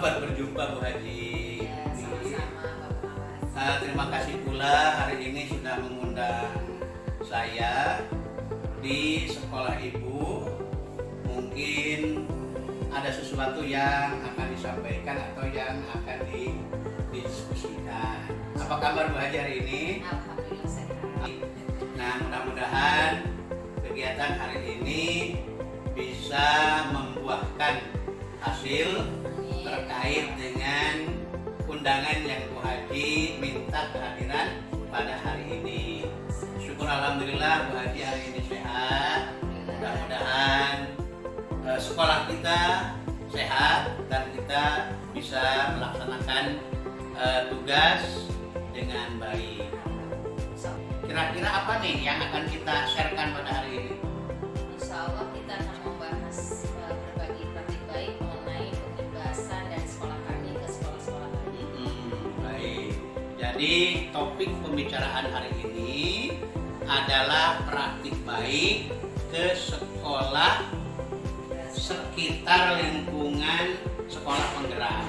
Selamat berjumpa Bu Haji. Ya, sama-sama Bapak Awas. Terima kasih pula hari ini sudah mengundang saya di sekolah Ibu. Mungkin ada sesuatu yang akan disampaikan atau yang akan didiskusikan. Apa kabar Bu Haji hari ini? Alhamdulillah sehat. Nah, mudah-mudahan kegiatan hari ini bisa membuahkan hasil terkait dengan undangan yang Bu Haji minta kehadiran pada hari ini. Syukur alhamdulillah Bu Haji hari ini sehat. Mudah-mudahan sekolah kita sehat dan kita bisa melaksanakan tugas dengan baik. Kira-kira apa nih yang akan kita sharekan pada hari ini? Insya Allah kita akan membahas berbagi praktik baik mengenai pembebasan dari sekolah kami ke sekolah-sekolah lain. Baik. Jadi topik pembicaraan hari ini adalah praktik baik ke sekolah sekitar lingkungan sekolah penggerak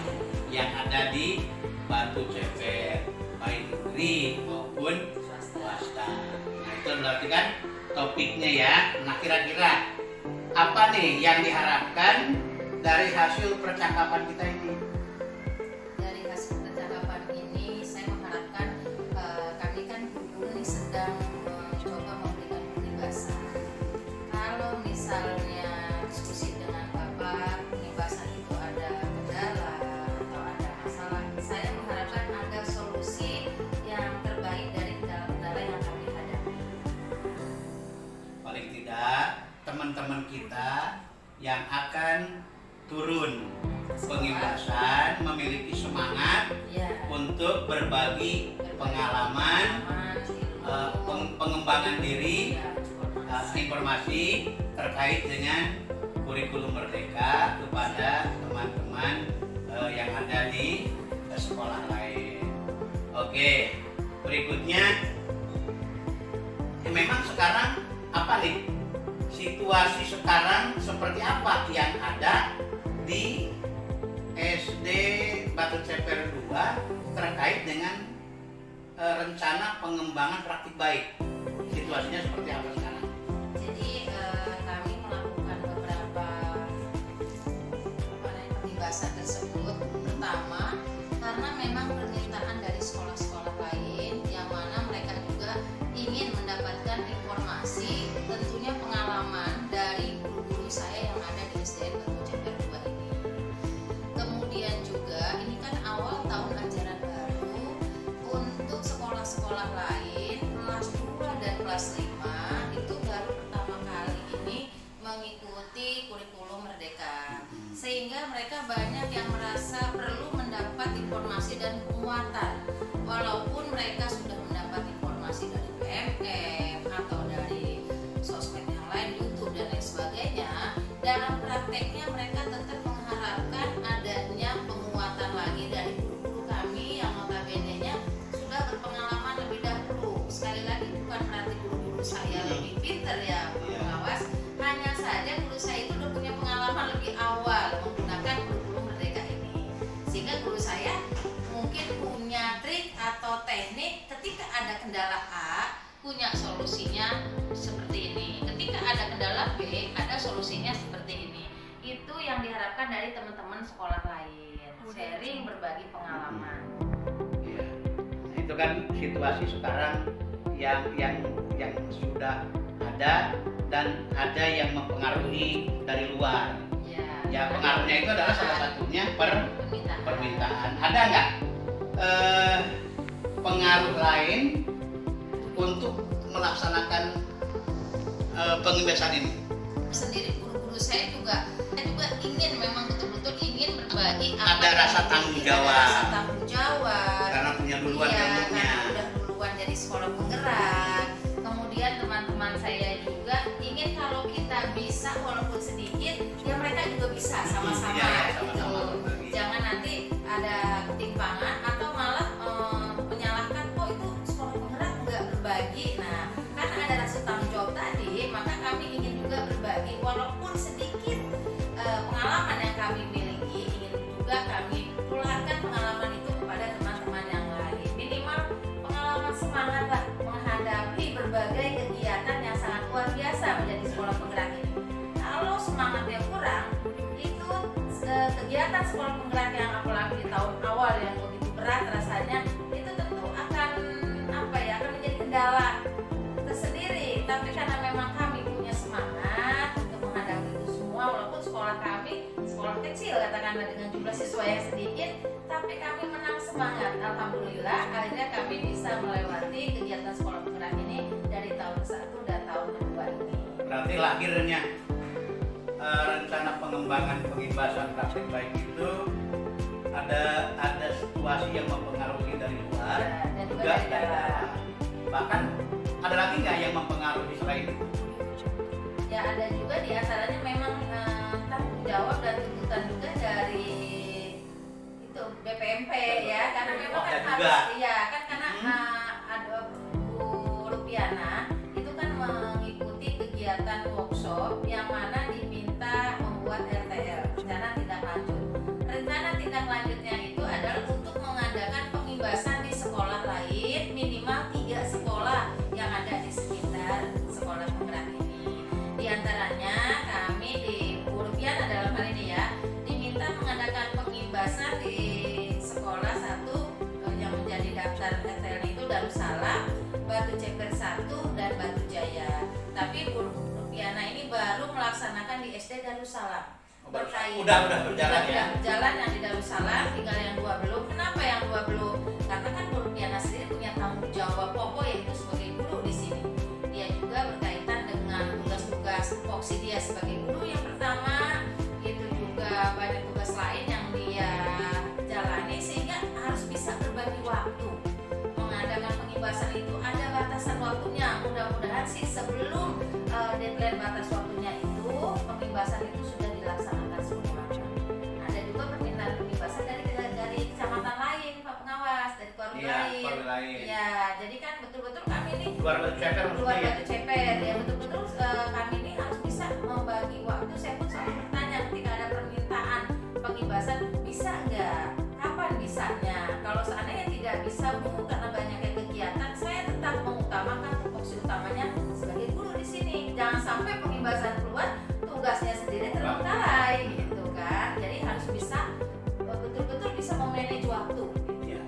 yang ada di Batu Ceper, baik negeri maupun swasta. Nah, itu berarti kan topiknya ya. Nah, kira-kira apa nih yang diharapkan dari hasil percakapan kita ini? Dari hasil percakapan ini saya mengharapkan kami kan guru ini sedang mencoba memberikan pembebasan. Kalau misalnya diskusi dengan Bapak, pembebasan itu ada kendala atau ada masalah, saya mengharapkan ada solusi yang terbaik dari kendala-kendala yang kami hadapi. Paling tidak teman-teman kita yang akan turun pengimbasan memiliki semangat Ya, untuk berbagi pengalaman, pengembangan diri, informasi terkait dengan kurikulum merdeka kepada teman-teman yang ada di sekolah lain. Oke, berikutnya memang sekarang apa nih? Situasi sekarang seperti apa yang ada di SD Batu Ceper 2 terkait dengan rencana pengembangan praktik baik? Situasinya seperti apa sekarang? jadi kami melakukan beberapa pembebasan tersebut. Pertama, karena memang permintaan dari sekolah-sekolah lain yang mana mereka juga ingin mendapatkan informasi, tentunya pengalaman dari guru-guru saya yang ada di SDN Batu Ceper 2 ini. Kemudian juga ini kan awal tahun ajaran baru untuk sekolah-sekolah lain kelas 2 dan kelas 5 itu baru pertama kali ini mengikuti kurikulum merdeka, sehingga mereka banyak yang merasa perlu mendapat informasi dan penguatan walaupun mereka sudah mendapat informasi dari PMM atau dari sosmed yang lain, YouTube dan lain sebagainya. Dalam prakteknya mereka tetap mengharapkan adanya penguatan lagi dari guru-guru kami yang notabene-nya sudah berpengalaman lebih dahulu. Sekali lagi bukan berarti guru-guru saya lebih pintar ya pengawas, hanya saja guru saya itu udah punya pengalaman lebih awal menggunakan kurikulum merdeka ini, sehingga guru saya mungkin punya trik atau teknik ketika ada kendala A punya solusinya seperti ini, ketika ada kendala B ada solusinya seperti ini. Itu yang diharapkan dari teman-teman sekolah lain, sharing berbagi pengalaman. Ya, itu kan situasi sekarang yang sudah ada dan ada yang mempengaruhi dari luar. Ya, pengaruhnya itu adalah salah satunya permintaan. Ada nggak pengaruh lain untuk melaksanakan pengembebasan ini? Sendiri guru-guru saya juga ingin, memang betul-betul ingin berbagi Ada rasa tanggung jawab. Rasa tanggung jawab Karena punya duluan ilmunya. karena udah duluan dari sekolah penggerak. Kemudian teman-teman saya juga ingin kalau kita bisa walaupun sedikit, ya mereka juga bisa sama-sama. Iya, gitu. sama-sama berbagi. Jangan nanti ada ketimpangan atau malah menyalahkan kok itu sekolah penggerak nggak berbagi. Nah, karena ada rasa tanggung jawab tadi, maka kami ingin juga berbagi walaupun sedikit pengalaman yang kami miliki, ingin juga kami kegiatan sekolah penggerak yang apalagi di tahun awal yang begitu berat rasanya, itu tentu akan akan menjadi kendala tersendiri. Tapi karena memang kami punya semangat untuk menghadapi itu semua, walaupun sekolah kami sekolah kecil katakanlah dengan jumlah siswa yang sedikit, tapi kami menang semangat. Alhamdulillah akhirnya kami bisa melewati kegiatan sekolah penggerak ini dari tahun 1 dan tahun kedua ini. Berarti lahirnya rencana pengembangan pengimbasan praktik baik itu ada situasi yang mempengaruhi dari luar Dan juga dari dalam. Bahkan ada lagi nggak yang mempengaruhi selain itu? Ya ada juga di antaranya memang tanggung jawab dan tuntutan juga dari itu BPMP ya, karena memang kan harus karena ada Bu Rupiana itu kan mengikuti kegiatan workshop yang mana diminta membuat RTL, rencana tindak lanjut. Rencana tindak lanjutnya itu adalah untuk mengadakan pengimbasan di sekolah lain minimal 3 sekolah yang ada di sekitar sekolah penggerak ini. Di antaranya kami di Burupiana dalam hal ini ya diminta mengadakan pengimbasan di sekolah satu yang menjadi daftar RTL itu Darussalam, Batu Ceper 1 dan Batu Jaya. Tapi Burupiana ini baru melaksanakan di SD Darussalam. Udah berjalan ya? Berjalan yang di Darussalam, tinggal yang 2 belum. Kenapa yang 2 belum? Karena kan Burupiana sendiri punya tanggung jawab pokok yaitu sebagai guru di sini. Dia juga berkaitan dengan tugas-tugas foksi dia sebagai guru yang pertama, itu juga banyak tugas lain yang dia jalani sehingga harus bisa berbagi waktu. Mengadakan pengimbasan itu ada batasan waktunya. Mudah-mudahan sih sebelum deadline batas waktunya itu pengimbasan itu sudah dilaksanakan semua. Ada juga permintaan pengimbasan dari kecamatan lain, Pak Pengawas, dari keluarga lain. Ya, jadi kan betul-betul kami ini Luar Batu Ceper maksudnya. Batu Ceper ya, betul-betul kami ini harus bisa membagi waktu. Saya pun selalu bertanya ketika ada permintaan pengimbasan, bisa nggak? Kapan bisanya? Kalau seandainya tidak bisa Bu karena banyaknya kegiatan, saya tetap mengutamakan tupoksi utamanya sebagai guru di sini. Jangan sampai pengimbasan keluar tugasnya sendiri terbengkalai gitu kan. Jadi harus bisa betul-betul bisa memanage waktu. Ya,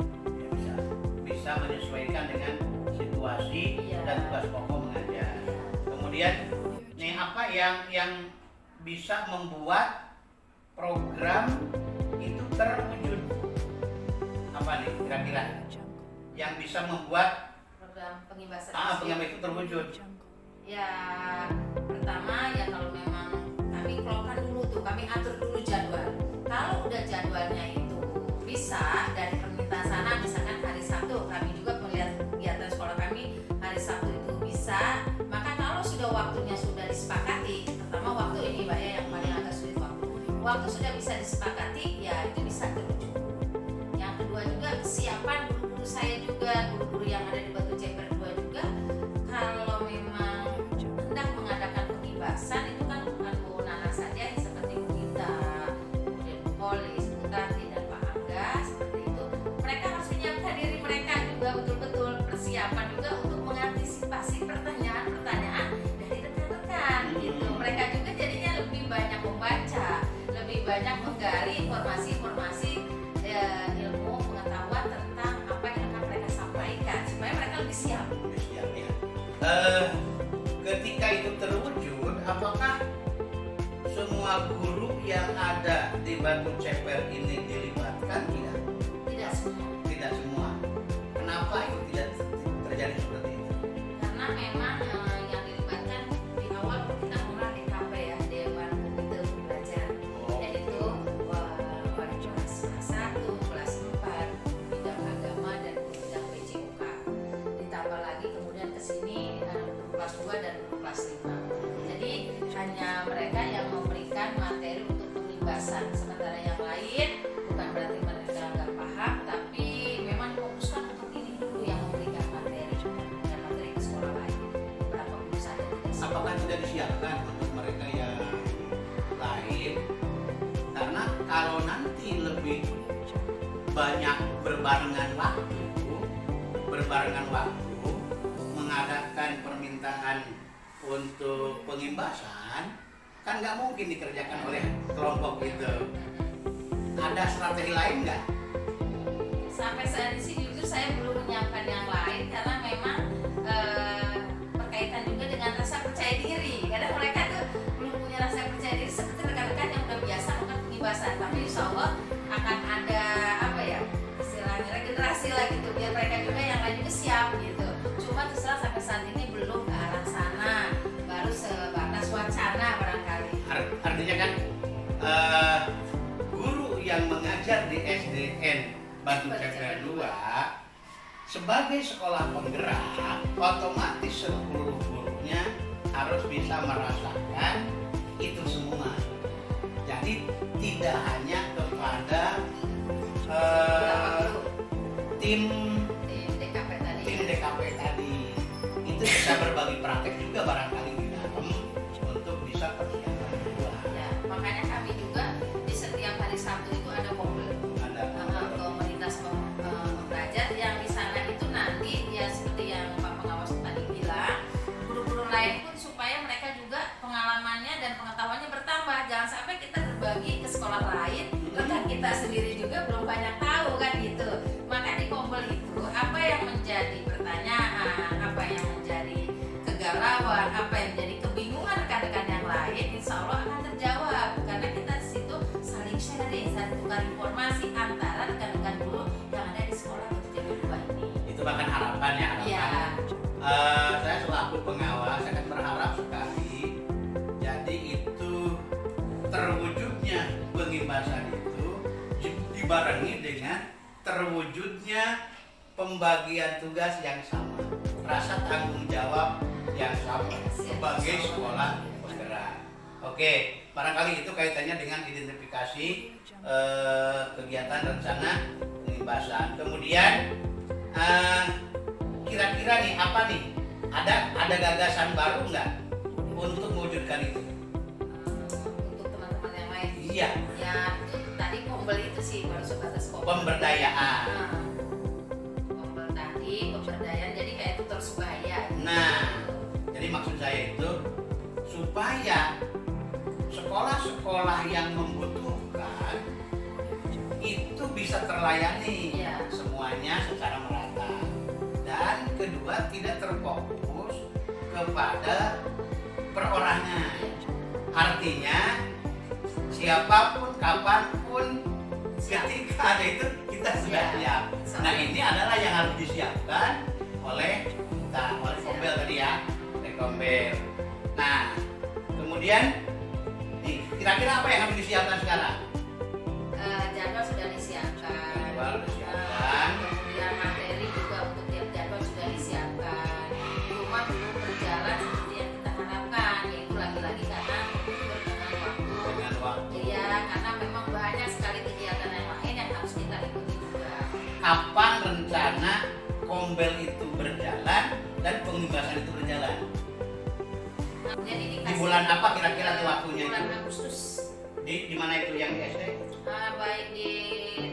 bisa menyesuaikan dengan situasi dan tugas pokok mengajar. Kemudian nih apa yang bisa membuat program itu terwujud? Apa nih kira-kira yang bisa membuat Program pengimbasan itu terwujud? Ya pertama ya kalau memang kami kelompokkan dulu tuh, kami atur dulu jadwal. Kalau udah jadwalnya itu bisa dari permintaan sana, misalkan hari Sabtu kami juga melihat kegiatan sekolah kami hari Sabtu itu bisa, maka kalau sudah waktunya sudah disepakati, pertama waktu ini Mbak ya yang paling agak sulit waktu sudah bisa disepakati ya itu bisa terwujud. Yang kedua juga kesiapan guru-guru saya juga, guru-guru yang ada di Batu Ceper 2 juga, kalau memang hendak mengadakan pengimbasan itu kan bukan Bu Nana saja yang seperti Bu Gita, kemudian Bu Polis, Bu Tati dan Pak Angga seperti itu. Mereka harus menyiapkan diri mereka juga betul-betul persiapan juga untuk mengantisipasi pertanyaan-pertanyaan dari rekan-rekan gitu. Mereka juga jadinya lebih banyak membaca, lebih banyak menggali informasi-informasi ilmu pengetahuan tentang apa yang akan mereka sampaikan supaya mereka lebih siap. Ketika itu terwujud, apakah semua guru yang ada di Batu Ceper ini dilibatkan? Tidak semua. Tidak semua. Kenapa itu tidak terjadi seperti itu? Karena memang yang dilibatkan di awal kita mulai DKP ya, Dewan Komite Belajar. Yaitu pada kelas 1, kelas 4, bidang agama dan bidang PJOK. Ditambah lagi kemudian ke sini kelas 2 dan kelas 5. Jadi hanya mereka yang memberikan materi untuk pengimbasan, sementara yang lain bukan berarti mereka nggak paham, tapi memang difokuskan untuk ini dulu yang memberikan materi dan materi ke sekolah lain. Berapa guru saja tidak semua. Apakah tidak disiapkan untuk mereka yang lain? Karena kalau nanti lebih banyak berbarengan waktu mengadakan permintaan untuk pengimbasan, kan nggak mungkin dikerjakan oleh kelompok itu. ada strategi lain nggak? Sampai saat ini sih jujur saya belum menyiapkan yang lain karena memang berkaitan juga dengan rasa percaya diri. Karena mereka tuh belum punya rasa percaya diri seperti rekan-rekan yang udah biasa melakukan pengibasan. Tapi insya Allah akan ada apa ya istilahnya regenerasi lah gitu biar mereka juga yang lain juga siap gitu. Cuma terserah sampai saat ini belum ke arah sana, baru sebatas wacana barangkali. Artinya kan guru yang mengajar di SDN Batu Ceper 2 sebagai sekolah penggerak, otomatis seluruh gurunya harus bisa merasakan itu semua. Jadi tidak hanya kepada tim DKP tadi, itu bisa berbagi praktek juga barangkali di dalam untuk bisa persiapan kedua. Ya, makanya kami juga di setiap hari Sabtu itu ada mobil komunitas pembelajar yang di sana itu nanti ya seperti yang Pak Pengawas tadi bilang, guru-guru lain pun supaya mereka juga pengalamannya dan pengetahuannya bertambah. Jangan sampai kita berbagi ke sekolah lain, rekan kita sendiri juga belum banyak tahu kan gitu. Maka di Kombel itu apa yang menjadi pertanyaan, apa yang menjadi kegalauan, apa yang menjadi kebingungan rekan-rekan yang lain, insya Allah akan terjawab karena kita di situ saling sharing, saling tukar informasi antara rekan-rekan guru yang ada di sekolah Batu Ceper 2 ini. Itu bahkan harapan ya, harapan. Ya. Saya selaku pengawas akan berharap sekali jadi itu terwujudnya pengimbasan itu dibarengi dengan terwujudnya pembagian tugas yang sama, rasa tanggung jawab yang sama sebagai sekolah penggerak. Oke, barangkali itu kaitannya dengan identifikasi kegiatan rencana pengimbasan. Kemudian kira-kira nih apa nih? Ada gagasan baru nggak untuk mewujudkan itu? Untuk teman-teman yang lain. Iya. Ya itu tadi Kombel itu sih baru sebatas Kombel. Pemberdayaan. Kombel tadi pemberdayaan jadi kayak tutor sebaya. Nah, jadi maksud saya itu supaya sekolah-sekolah yang membutuhkan itu bisa terlayani Iya. semuanya secara merata. Dan kedua tidak terfokus kepada perorangan. Artinya siapapun, kapanpun, ketika ada itu kita sudah siap. Nah ini adalah yang harus disiapkan oleh kita, oleh Kombel tadi ya, oleh Kombel. Nah kemudian nih kira-kira apa yang harus disiapkan sekarang? Jadwal sudah disiapkan. Jadwal disiapkan. Kemudian materi juga untuk tiap jadwal sudah disiapkan. Cuma belum berjalan seperti yang kita harapkan, yaitu lagi-lagi karena mengukur dengan waktu. Dengan waktu. Iya, karena memang banyak sekali kegiatan yang lain yang harus kita ikuti juga. Kapan rencana Kombel itu berjalan dan pengimbasan itu berjalan? Jadi Di bulan apa kira-kira tuh waktunya bulan itu? Agustus. Di mana itu yang di SD? Baik di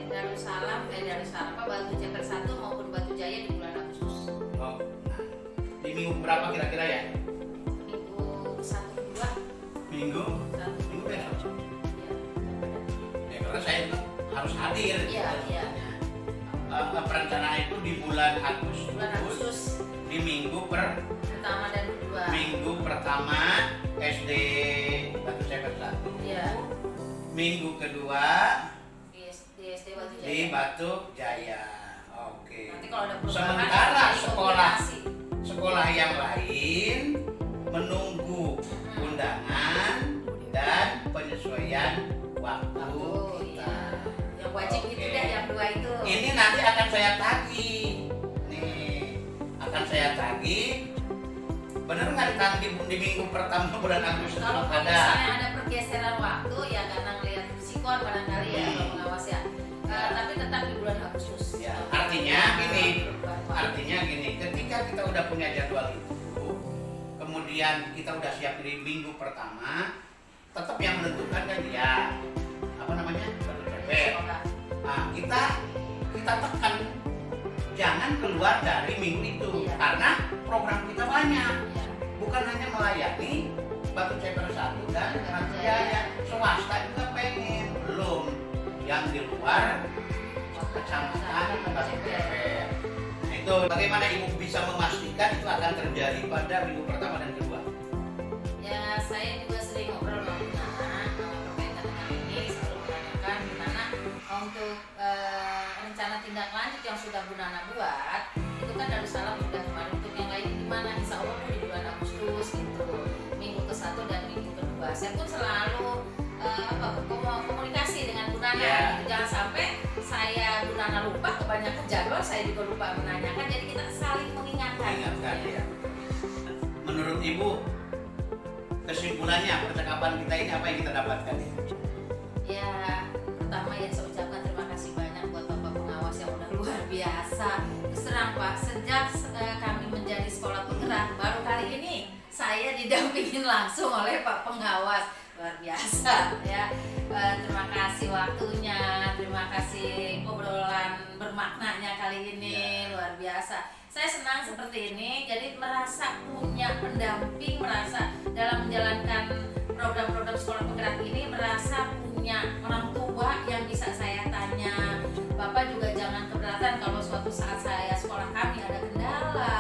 Darussalam, Batu Ceper 1 maupun Batu Jaya di bulan Agustus. Oh, di minggu berapa kira-kira ya? Minggu 1, 2, Minggu 1, Minggu besok. Ya, Ya karena saya itu harus hadir. Iya, iya. Perencanaan itu di bulan Bulan Agustus, Agustus di minggu pertama dan kedua. minggu pertama SD Batu Ceper 1. Iya. Minggu kedua Di SD Batu Jaya. di Batu Jaya. Oke. Nanti kalau ada perubahan Sementara nanti sekolah koordinasi. yang lain menunggu undangan dan penyesuaian waktu Oh, kita. iya. Yang wajib itu Oke. deh yang 2 itu. Ini nanti akan saya tagih. Nih, akan saya tagih. Bener nggak di minggu pertama bulan Agustus Kalau ada? misalnya ada pergeseran waktu ya karena ngelihat psikon barangkali ya kalau pengawas ya. Tapi tetap di bulan Agustus. Ya, artinya gini, ketika kita udah punya jadwal itu, kemudian kita udah siap di minggu pertama, tetap yang menentukan kan dia apa namanya? Batu Ceper. Nah, kita tekan jangan keluar dari minggu itu. Iya. Karena program kita banyak. Iya. Bukan hanya melayani Batu Ceper 1 dan Batu Jaya. Swasta juga pengen, belum. yang di luar kecamatan Batu Cepet. Nah, itu bagaimana Ibu bisa memastikan itu akan terjadi pada minggu pertama dan kedua? Ya, saya juga sering ngobrol sama Bu Nana berkaitan dengan ini, selalu menanyakan Bu Nana untuk rencana tindak lanjut yang sudah Bu Nana buat itu kan Darussalam sudah kemarin, untuk yang lain gimana, insya Allah di bulan Agustus gitu, minggu ke-1 dan minggu kedua. Saya pun selalu komunikasi dengan Bu Nana gitu. Jangan sampai saya Bu Nana lupa, kebanyakan jadwal saya juga lupa menanyakan, jadi kita saling mengingatkan Ya. Menurut Ibu, kesimpulannya percakapan kita ini apa yang kita dapatkan ya? Ya, pertama ya saya ucapkan terima kasih banyak buat Bapak pengawas yang udah luar biasa. Terus terang Pak, sejak kami menjadi sekolah penggerak, baru kali ini saya didampingin langsung oleh Pak pengawas, luar biasa ya. Terima kasih waktunya, terima kasih obrolan bermaknanya kali ini, luar biasa. Saya senang seperti ini, jadi merasa punya pendamping, merasa dalam menjalankan program-program sekolah penggerak ini merasa punya orang tua yang bisa saya tanya. Bapak juga jangan keberatan kalau suatu saat saya sekolah kami ada kendala,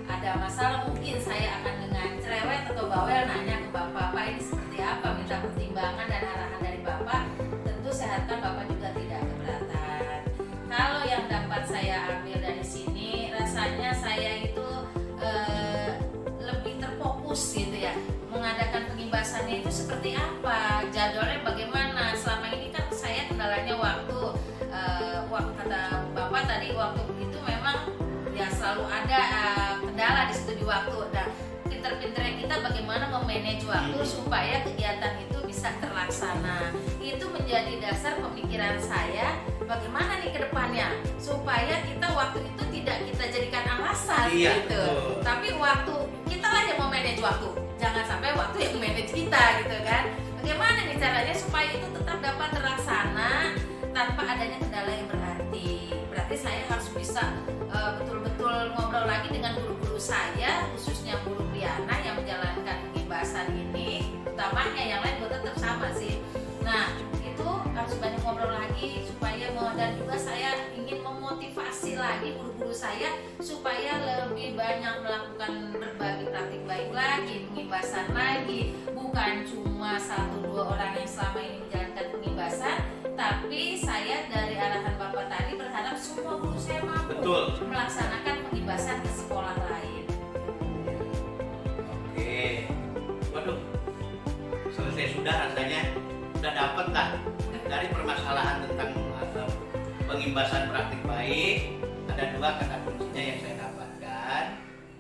ada masalah, mungkin saya akan dengan cerewet atau bawel nanya ke Bapak, Pak ini seperti apa, minta pertimbangan dan arahan dari Bapak. Tentu saya harapkan Bapak juga tidak keberatan. Kalau yang dapat saya ambil dari sini, rasanya saya itu lebih terfokus gitu ya, mengadakan pengimbasannya itu seperti apa, jadwalnya bagaimana. Selama ini kan saya kendalanya waktu kata Bapak tadi, waktu itu memang ya selalu ada kendala di situ di waktu. Nah, pinter-pinternya kita bagaimana memanage waktu supaya kegiatan itu bisa terlaksana. Itu menjadi dasar pemikiran saya, bagaimana nih ke depannya supaya kita waktu itu tidak kita jadikan alasan gitu. Betul. Tapi waktu kita lah yang memanage waktu. Jangan sampai waktu yang manage kita gitu kan. Bagaimana nih caranya supaya itu tetap dapat terlaksana tanpa adanya kendala yang berarti. Berarti saya harus bisa betul-betul ngobrol lagi dengan guru-guru saya, khususnya Bu Rupiana yang menjalankan pengimbasan ini. Utamanya yang lain gue tetap sama sih. Nah, itu harus banyak ngobrol lagi supaya dan juga saya ingin memotivasi lagi guru-guru saya supaya lebih banyak melakukan berbagi praktik baik lagi, pengimbasan lagi, bukan cuma 1-2 orang yang selama ini menjalankan pengimbasan, tapi saya dari arahan Bapak tadi berharap semua guru saya mampu melaksanakan pengimbasan ke sekolah lain. Oke, waduh, selesai sudah rasanya, sudah dapat lah dari permasalahan tentang pengimbasan praktik baik. Ada 2 kata kuncinya yang saya dapatkan.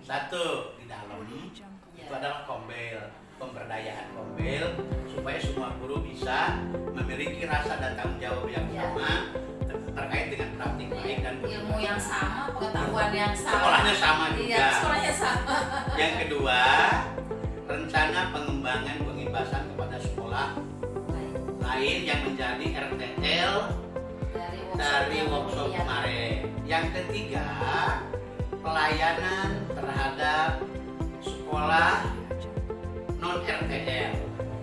1, di dalam itu adalah kombel, pemberdayaan kombel, supaya semua guru bisa memiliki rasa dan tanggung jawab yang sama terkait dengan praktik baik dan ilmu yang sama, pengetahuan yang sama, sekolahnya sama juga. Iya, sekolahnya sama. Yang kedua, rencana pengembangan pengimbasan kepada sekolah lain yang menjadi RTL dari workshop kemarin. Yang ketiga, pelayanan terhadap sekolah non RTL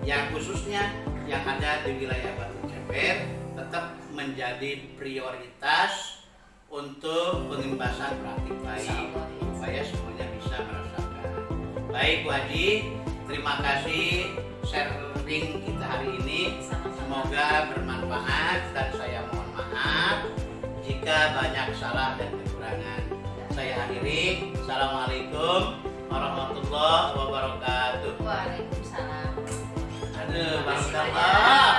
yang khususnya yang ada di wilayah Batu Cepet tetap menjadi prioritas untuk pengimbasan praktik baik supaya semuanya bisa merasakan. Baik Bu Haji, terima kasih sharing kita hari ini. Semoga bermanfaat dan saya mohon maaf jika banyak salah dan kekurangan. Saya akhiri. Assalamualaikum warahmatullahi wabarakatuh. Waalaikumsalam. Aduh, barakallah.